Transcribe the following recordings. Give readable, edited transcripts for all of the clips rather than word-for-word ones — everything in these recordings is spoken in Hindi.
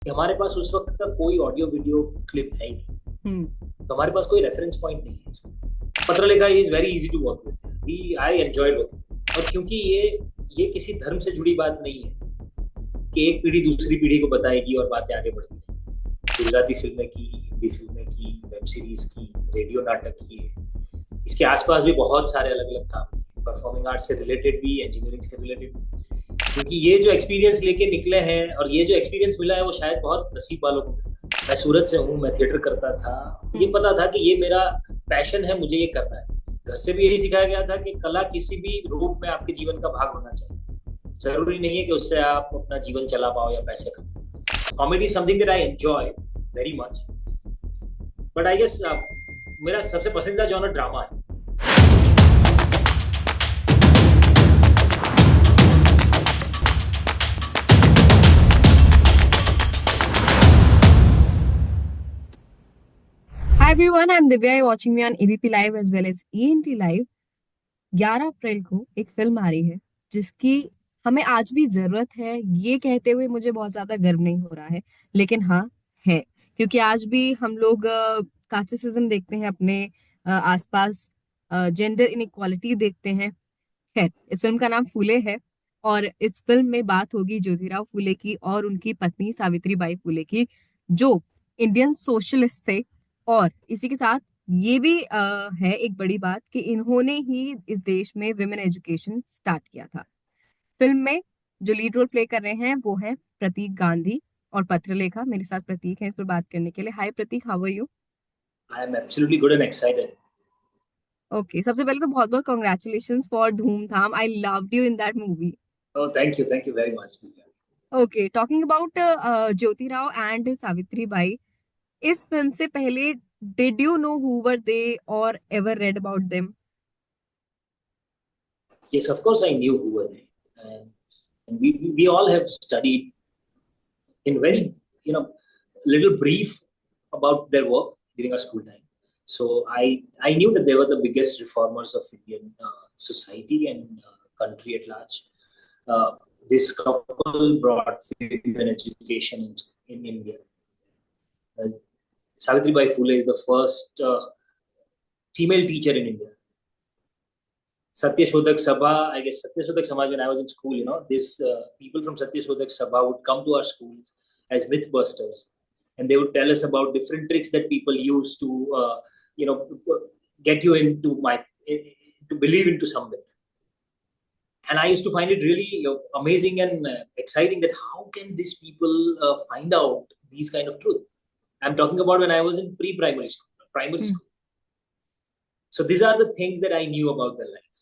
कि हमारे पास उस वक्त का कोई ऑडियो वीडियो क्लिप है ही नहीं। हम्म। तो हमारे पास कोई रेफरेंस पॉइंट नहीं है इसका। पत्र लेखा is very easy to work with, we I enjoyed work. और क्योंकि ये किसी धर्म से जुड़ी बात नहीं है कि एक पीढ़ी दूसरी पीढ़ी को बताएगी और बातें आगे बढ़ती रहेंगी। गुजराती फिल्में की, हिंदी फिल्में की, वेब सीरीज की, रेडियो नाटक की है। इसके आसपास भी बहुत सारे अलग अलग काम किए, परफॉर्मिंग आर्ट से रिलेटेड भी, इंजीनियरिंग से रिलेटेड भी। क्योंकि ये जो एक्सपीरियंस लेके निकले हैं और ये जो एक्सपीरियंस मिला है वो शायद बहुत नसीब वालों को मिला है। मैं सूरत से हूँ, मैं थिएटर करता था। ये हम्म। पता था कि ये मेरा पैशन है, मुझे ये करना है। घर से भी यही सिखाया गया था कि कला किसी भी रूप में आपके जीवन का भाग होना चाहिए। जरूरी नहीं है कि उससे आप अपना जीवन चला पाओ या पैसे कमाओ। Comedy is something that I enjoy very much. But I guess मेरा सबसे पसंदीदा जॉनर ड्रामा है। Hi everyone, I'm Divya. You're watching me on ABP Live as well as ENT Live. 11 अप्रैल को एक फिल्म आ रही है जिसकी हमें आज भी जरूरत है, ये कहते हुए मुझे बहुत ज्यादा गर्व नहीं हो रहा है। लेकिन हाँ, है। क्योंकि आज भी हम लोग कास्टिसिज्म देखते हैं अपने आसपास, जेंडर इनइक्वालिटी देखते हैं। खैर, इस फिल्म का नाम फूले है। और इस फिल्म में बात होगी ज्योतिराव फूले की और उनकी पत्नी सावित्री बाई फूले की, जो इंडियन सोशलिस्ट थे। और इसी के साथ ये भी है एक बड़ी बात कि इन्होंने ही इस देश में विमेन एजुकेशन स्टार्ट किया था। फिल्म में जो लीड रोल प्ले कर रहे हैं वो है प्रतीक गांधी और पत्रलेखा। मेरे साथ प्रतीक है इस पर बात करने के लिए। Hi Prateek, how are you? I am absolutely good and excited. Okay, सबसे पहले तो बहुत बहुत congratulation for Dhoomdhaam. I loved you in that movie. Oh, thank you very much. Okay, talking about Jyoti Rao and Savitri Bai, इस फिल्म से पहले did you know who were they or ever read about them? Yes, of course I knew who were they, and we all have studied in very little brief about their work during our school time. So I knew that they were the biggest reformers of Indian society and country at large. Uh, this couple brought women education in India. Uh, Savitri Bai Phule is the first female teacher in India. Satyashodak Sabha, I guess Satyashodak Samaj, when I was in school, this people from Satyashodak Sabha would come to our schools as mythbusters, and they would tell us about different tricks that people use to, you know, get you to believe into some myth. And I used to find it really amazing and exciting that how can these people find out these kind of truth. I'm talking about when I was in pre-primary school, primary Hmm. school. So these are the things that I knew about their lives.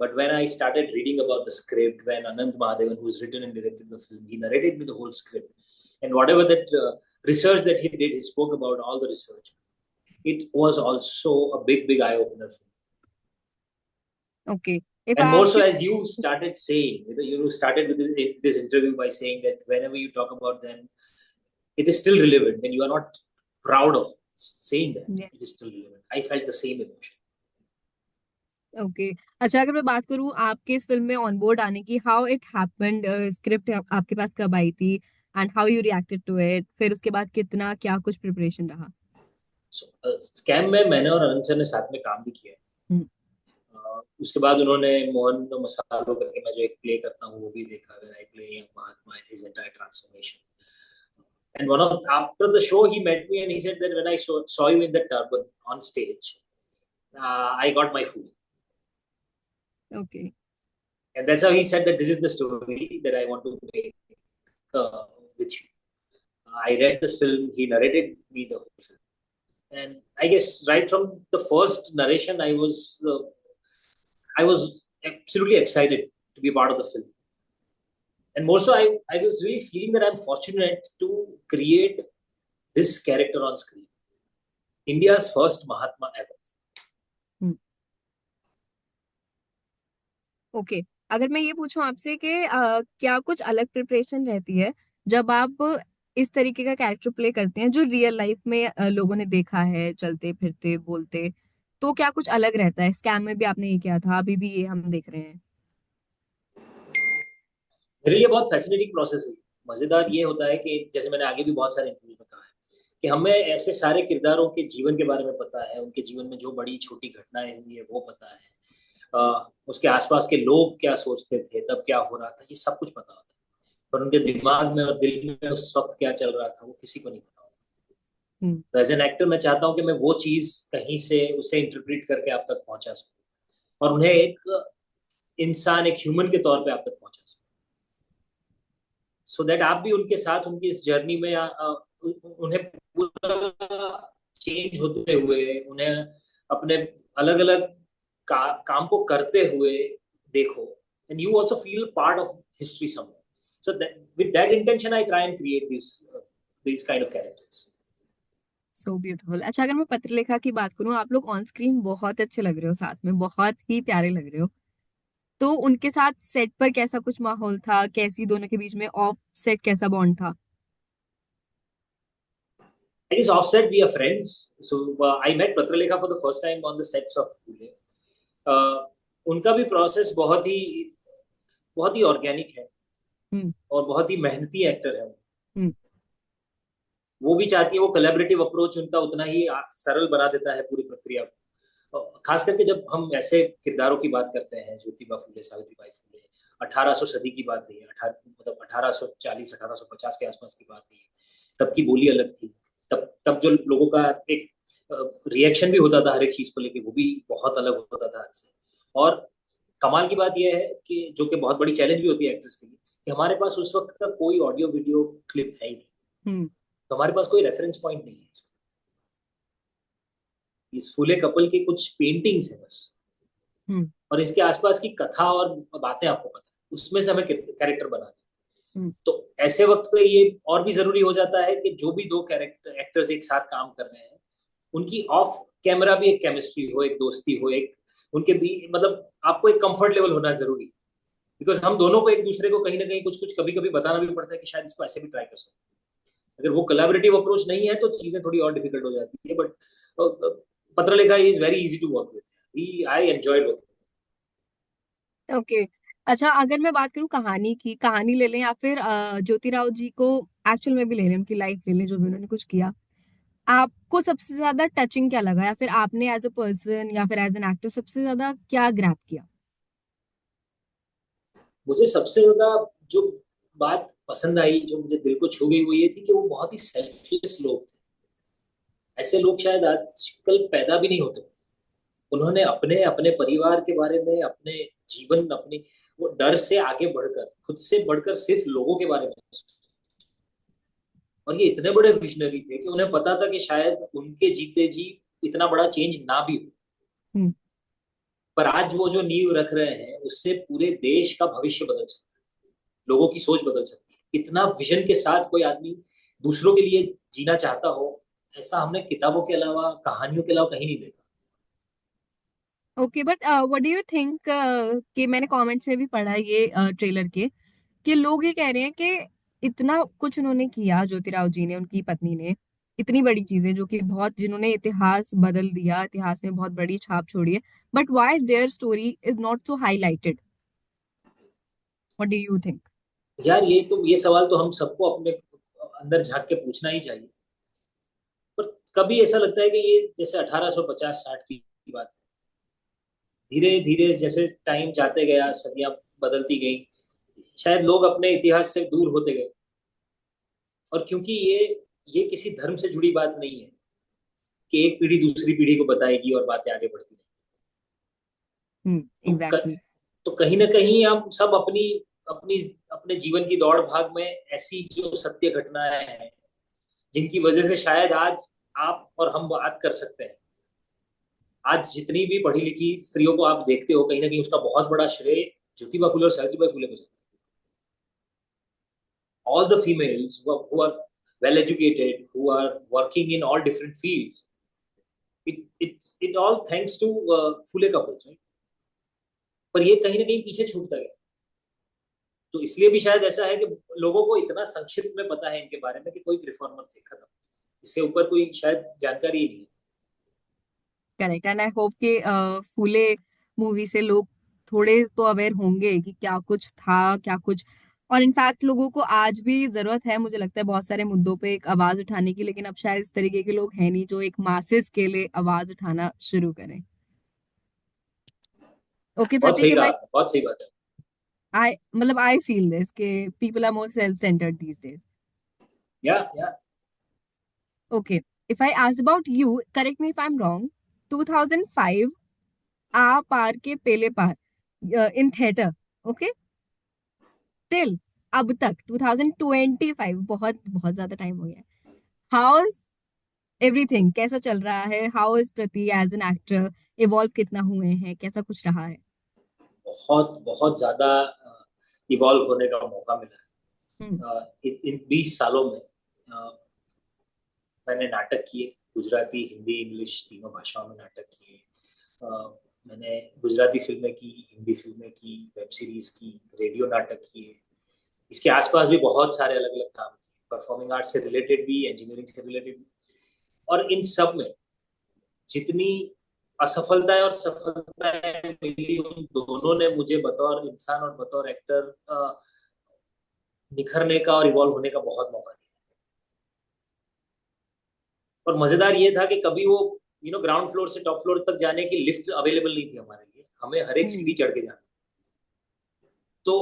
But when I started reading about the script, when Anand Mahadevan, who's written and directed the film, he narrated me the whole script. And whatever that research that he did, he spoke about all the research. It was also a big, big eye opener for me. Okay, if And I more ask so, you. as you started saying, you started with this interview by saying that whenever you talk about them, it is still relevant, and you are not proud of saying that. It is still relevant. I felt the same emotion. Okay, अच्छा, अगर मैं बात करूं आपके इस फिल्म में ऑन बोर्ड आने की, हाउ इट हैपेंड, स्क्रिप्ट आपके पास कब आई थी and how you reacted to it, फिर उसके बाद कितना क्या कुछ प्रिपरेशन रहा? So, स्कैम में मैंने और अनंत सर ने साथ में काम भी किया है। हम्म। उसके बाद उन्होंने मोहन मसालो करके मैं जो एक प्ले करता हूँ वो भी देखा, when I play Mahatma in his entire transformation. And one of after the show, he met me and he said that when I saw you in the turban on stage, I got my food. Okay. And that's how he said that this is the story that I want to make uh, with you. I read this film, he narrated me the whole film. And I guess right from the first narration, I was absolutely excited to be part of the film. And more so, I was really feeling that I'm fortunate to create this character on screen. India's first Mahatma ever. Okay, अगर मैं ये पूछूं आपसे कि क्या कुछ अलग प्रिपरेशन रहती है जब आप इस तरीके का कैरेक्टर प्ले करते हैं जो रियल लाइफ में लोगों ने देखा है, चलते फिरते बोलते, तो क्या कुछ अलग रहता है? स्कैम में भी आपने ये किया था, अभी भी ये हम देख रहे हैं। मेरे लिए बहुत फैसिनेटिंग प्रोसेस है। मजेदार ये होता है कि जैसे मैंने आगे भी बहुत सारे इंटरव्यू में कहा है कि हमें ऐसे सारे किरदारों के जीवन के बारे में पता है, उनके जीवन में जो बड़ी छोटी घटनाएं हुई है वो पता है, उसके आसपास के लोग क्या सोचते थे, तब क्या हो रहा था, ये सब कुछ पता होता है। पर उनके दिमाग में और दिल में उस वक्त क्या चल रहा था वो किसी को नहीं पता होता। हम्म। तो एज एन एक्टर मैं चाहता हूँ कि मैं वो चीज कहीं से उसे इंटरप्रेट करके आप तक पहुंचा सकूं और उन्हें एक इंसान, एक ह्यूमन के तौर पे आप तक पहुंचा सकूं, सो दैट आप भी उनके साथ उनकी इस जर्नी में उन्हें पूरा चेंज होते हुए, उन्हें अपने अलग अलग काम को करते हुए देखो, and you also feel part of history somewhere. So with that intention, I try and create these kind of characters. So beautiful. अच्छा, अगर मैं पत्रलेखा की बात करूं, आप लोग ऑन स्क्रीन बहुत अच्छे लग रहे हो, साथ में बहुत ही प्यारे लग रहे हो। तो उनके साथ सेट पर कैसा कुछ माहौल था, कैसी दोनों के बीच में ऑफ सेट कैसा बॉन्ड था? I guess offset we are friends. So I met Patralekha for the first time on the sets of Phule. उनका भी प्रोसेस बहुत ही ऑर्गेनिक है हम्म। और बहुत ही मेहनती एक्टर है। हम्म। वो भी चाहती है, वो कोलैबोरेटिव अप्रोच उनका उतना ही सरल बना देता है पूरी प्रक्रिया को। खास करके जब हम ऐसे किरदारों की बात करते हैं, ज्योतिबा फूले, सावित्रीबाई फूले, 1800 सदी की बात नहीं है, मतलब 1840 1850 के आसपास की बात नहीं है। तब की बोली अलग थी। तब तब जो लोगों का एक रिएक्शन भी होता था हर एक चीज को लेके, वो भी बहुत अलग होता था आज से। और कमाल की बात यह है कि जो कि बहुत बड़ी चैलेंज भी होती है एक्टर्स के लिए, कि हमारे पास उस वक्त का कोई ऑडियो वीडियो क्लिप है ही नहीं। हम्म। तो हमारे पास कोई रेफरेंस पॉइंट नहीं है। इस फूले कपल की कुछ पेंटिंग्स है बस, हम्म। और इसके आसपास की कथा और बातें आपको पता है, उसमें से हमें कैरेक्टर बनाना है। हम्म। तो ऐसे वक्त पे ये और भी जरूरी हो जाता है कि जो भी दो कैरेक्टर एक्टर्स एक साथ काम कर रहे हैं, उनकी ऑफ कैमरा भी एक केमिस्ट्री हो, एक दोस्ती हो, एक उनके भी मतलब आपको एक कंफर्ट लेवल होना जरूरी। बिकॉज हम दोनों को एक दूसरे को कहीं ना कहीं कुछ कुछ कभी कभी बताना भी पड़ता है कि शायद इसको ऐसे भी ट्राई कर सकते हैं। अगर वो कोलैबोरेटिव अप्रोच नहीं है तो चीजें थोड़ी और डिफिकल्ट हो जाती है। But Patralekha is very easy to work with, I enjoy working. Okay. अच्छा, अगर मैं बात करूं कहानी की, कहानी ले लें या फिर ज्योतिराव जी को एक्चुअल में भी ले लें, उनकी लाइफ ले लें, जो भी उन्होंने कुछ किया, आपको सबसे ज्यादा टचिंग क्या लगा, या फिर आपने एज अ पर्सन या फिर एज एन एक्टर सबसे ज्यादा क्या ग्रैब किया? मुझे सबसे ज्यादा जो बात पसंद आई, जो मुझे दिल को छू गई, वो ये थी कि वो बहुत ही सेल्फलेस लोग थे। ऐसे लोग शायद आजकल पैदा भी नहीं होते। उन्होंने अपने अपने परिवार के बारे में, अपने जीवन, अपनी वो डर से आगे बढ़कर, खुद से बढ़कर सिर्फ लोगों के बारे में सोचा। और ये इतने बड़े विजनरी थे कि उन्हें पता था कि शायद उनके जीते जी इतना बड़ा चेंज ना भी हो, हम्म। पर आज वो जो नींव रख रहे हैं उससे पूरे देश का भविष्य बदल सकता है, लोगों की सोच बदल सकती है। इतना विजन के साथ कोई आदमी दूसरों के लिए जीना चाहता हो, ऐसा हमने किताबों के अलावा, कहानियों के अलावा कहीं नहीं देखा। Okay, but what do you think, कि मैंने कमेंट्स में भी पढ़ा है ये ट्रेलर के, कि लोग ये कह रहे हैं कि इतना कुछ उन्होंने किया, ज्योतिराव जी ने, उनकी पत्नी ने, इतनी बड़ी चीजें जो कि बहुत, जिन्होंने इतिहास बदल दिया, इतिहास में बहुत बड़ी छाप छोड़ी है, but why their story is not so highlighted? What do you think? यार ये सवाल तो हम सबको अपने अंदर झांक के पूछना ही चाहिए। पर कभी ऐसा लगता है कि ये जैसे 1850-60 की बात है। धीरे धीरे जैसे टाइम जाते गया, सदियां बदलती गई, शायद लोग अपने इतिहास से दूर होते गए। और क्योंकि ये किसी धर्म से जुड़ी बात नहीं है कि एक पीढ़ी दूसरी पीढ़ी को बताएगी और बातें आगे बढ़ती रहेंगी। तो एग्जैक्टली। तो कहीं ना कहीं हम सब अपनी अपनी अपने जीवन की दौड़ भाग में ऐसी जो सत्य घटनाएं हैं, जिनकी वजह से शायद आज आप और हम बात कर सकते हैं। आज जितनी भी पढ़ी लिखी स्त्रियों को आप देखते हो, कहीं ना कहीं उसका बहुत बड़ा श्रेय ज्योतिबा फुले और सावित्रीबाई फुले को जाता है। All the females who are well educated, who are working in all different fields, it all thanks to Phule couples, right? पर ये कहीं ना कहीं पीछे छूटता गया। तो इसलिए भी शायद ऐसा है कि लोगों को इतना संक्षिप्त में पता है इनके बारे में कि कोई रिफॉर्मर थे, खत्म। इससे ऊपर कोई शायद जानकारी ही नहीं है। करेक्ट, एंड आई होप कि फूले मूवी से लोग थोड़े तो अवेयर होंगे कि क्या कुछ था, क्या कुछ और इनफैक्ट लोगों को आज भी जरूरत है, मुझे लगता है, बहुत सारे मुद्दों पे एक आवाज उठाने की, लेकिन अब शायद इस तरीके के लोग हैं नहीं जो एक मासेस के लिए आवाज उठाना शुरू करें। ओके बहुत प्रतीक, सही इफ कहा आई आपने, बहुत सही बात है। आई मतलब आई फील दिस के people are more self centered these days. या okay, if I asked about you, correct me if I am wrong, 2005 आ पार के पेले पार इन थिएटर, ओके, टिल अब तक 2025, बहुत बहुत ज्यादा टाइम हो गया है। हाउ इज एवरीथिंग, कैसा चल रहा है? हाउ इज प्रति एज एन एक्टर, इवॉल्व कितना हुए हैं, कैसा कुछ रहा है? बहुत बहुत ज्यादा इवॉल्व होने का मौका मिला हम्म। है। इन 20 सालों में मैंने नाटक किए, गुजराती, हिंदी, इंग्लिश तीनों भाषाओं में नाटक किए। मैंने गुजराती फिल्में की, हिंदी फिल्में की, वेब सीरीज की, रेडियो नाटक किए। इसके आसपास भी बहुत सारे अलग अलग काम किए, परफॉर्मिंग आर्ट से रिलेटेड भी, इंजीनियरिंग से रिलेटेड भी। और इन सब में जितनी असफलताएं और सफलताएं मिली, उन दोनों ने मुझे बतौर इंसान और बतौर एक्टर निखरने का और इवॉल्व होने का बहुत मौका दिया। और मजेदार ये था कि कभी वो ग्राउंड फ्लोर से टॉप फ्लोर तक जाने की लिफ्ट अवेलेबल नहीं थी हमारे लिए, हमें हर एक हम्म। सीढ़ी चढ़ के जाना। तो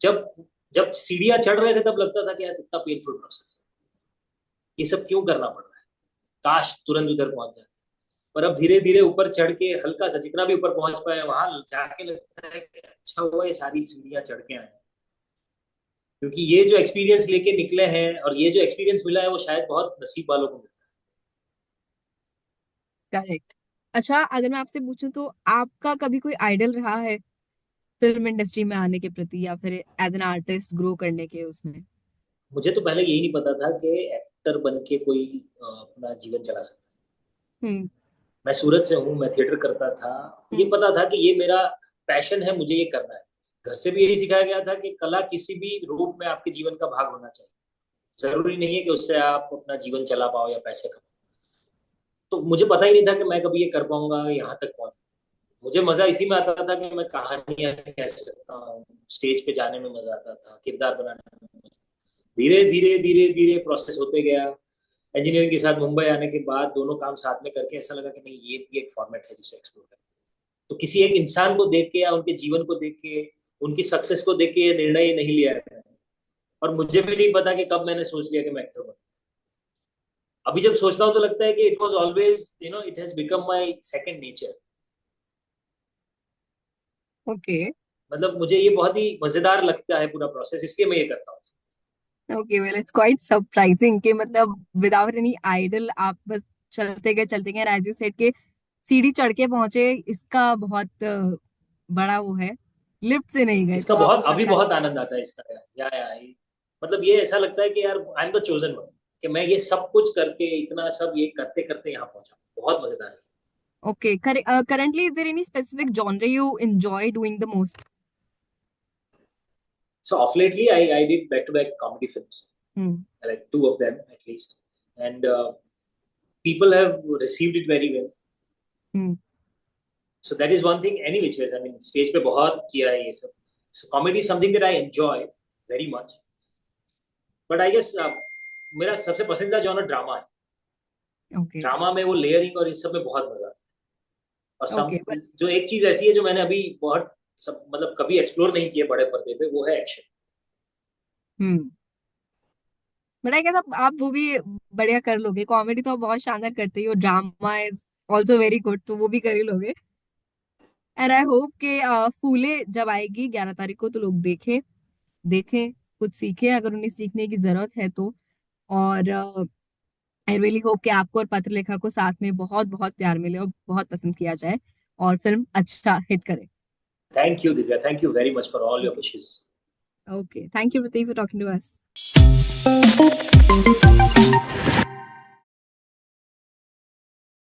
जब जब सीढ़ियां चढ़ रहे थे तब लगता था कि यार कितना पेनफुल प्रोसेस है, ये सब क्यों करना पड़ रहा है, काश तुरंत उधर पहुंच जाए। पर अब धीरे धीरे ऊपर चढ़ के हल्का सा जितना भी ऊपर पहुंच पाए, वहां जाके लगता है कि अच्छा हुआ ये सारी सीढ़ियां चढ़ के आए, क्योंकि ये जो एक्सपीरियंस लेके निकले हैं और ये जो एक्सपीरियंस मिला है वो शायद बहुत नसीब वालों को मिलता करेक्ट। अच्छा, अगर मैं आपसे पूछूं तो आपका कभी कोई आइडल रहा है फिल्म इंडस्ट्री में आने के प्रति, या फिर एज एन आर्टिस्ट ग्रो करने के उसमें? है। मुझे तो पहले यही नहीं पता था कि एक्टर बन के कोई अपना जीवन चला सकता है। हम्म। मैं सूरत से हूँ, मैं थिएटर करता था। ये हम्म। पता था कि ये मेरा पैशन है, मुझे ये करना है। घर से भी यही सिखाया गया था कि कला किसी भी रूप में आपके जीवन का भाग होना चाहिए। जरूरी नहीं है कि उससे आप अपना जीवन चला पाओ या पैसे कमाओ। तो मुझे पता ही नहीं था कि मैं कभी ये कर पाऊंगा, यहाँ तक पहुंच। मुझे मजा इसी में आता था कि मैं कहानियां कह सकता हूँ, स्टेज पे जाने में मजा आता था, किरदार बनाने में। धीरे धीरे धीरे धीरे प्रोसेस होते गया। इंजीनियरिंग के साथ मुंबई आने के बाद दोनों काम साथ में करके ऐसा लगा कि नहीं, ये भी एक फॉर्मेट है जिसे एक्सप्लोर करना। तो किसी एक इंसान को देख के या उनके जीवन को देख के, उनकी सक्सेस को देख के ये निर्णय नहीं लिया है। और मुझे भी नहीं पता कि कब मैंने सोच लिया कि मैं एक्टर बनूं। अभी जब सोचता हूँ तो लगता है कि it was always, it has become my second nature. Okay. मतलब मुझे ये बहुत ही मजेदार लगता है पूरा प्रोसेस, इसलिए मैं ये करता हूँ। Okay, well it's quite surprising कि मतलब विदाउट एनी आइडल आप बस चलते गए एज यू सेड के सीढ़ी चढ़ के पहुंचे। इसका बहुत बड़ा वो है, लिफ्ट से नहीं गए तो इसका बहुत, आपको अभी लगता है। बहुत आनंद आता है इसका। मतलब ये ऐसा लगता है कि यार I am the chosen one, कि मैं ये सब कुछ करके, इतना सब ये करते करते यहाँ पहुंचा। बहुत मजेदार है। Okay, currently is there any specific genre you enjoy doing the most? So off lately, I did back-to-back comedy films, Hmm. like two of them at least, and people have received it very well. Hmm. So that is one thing. Any which ways, I mean, stage पे बहुत किया है ये सब. So comedy is something that I enjoy very much. But I guess मेरा सबसे पसंदीदा जॉनर ड्रामा है। Okay. ड्रामा में वो लेयरिंग और इस सब में बहुत मजा आता है। और Okay, but जो एक चीज ऐसी है जो मैंने अभी बहुत सब मतलब कभी एक्सप्लोर नहीं किया बड़े पर्दे पे, वो है action. hmm. But I guess आप वो भी बढ़िया कर लोगे। कॉमेडी तो आप बहुत शानदार करते ही हो, drama is also very good, तो वो भी कर ही लोगे। एंड आई होप कि फूले जब आएगी 11 तारीख को तो लोग देखें, देखें, कुछ सीखें अगर उन्हें सीखने की जरूरत है तो। और आई रियली होप कि आपको और पत्रलेखा को साथ में बहुत बहुत प्यार मिले और बहुत पसंद किया जाए और फिल्म अच्छा हिट करे। Thank you Divya, thank you very much for all your wishes. Okay, thank you Prateek for talking to us.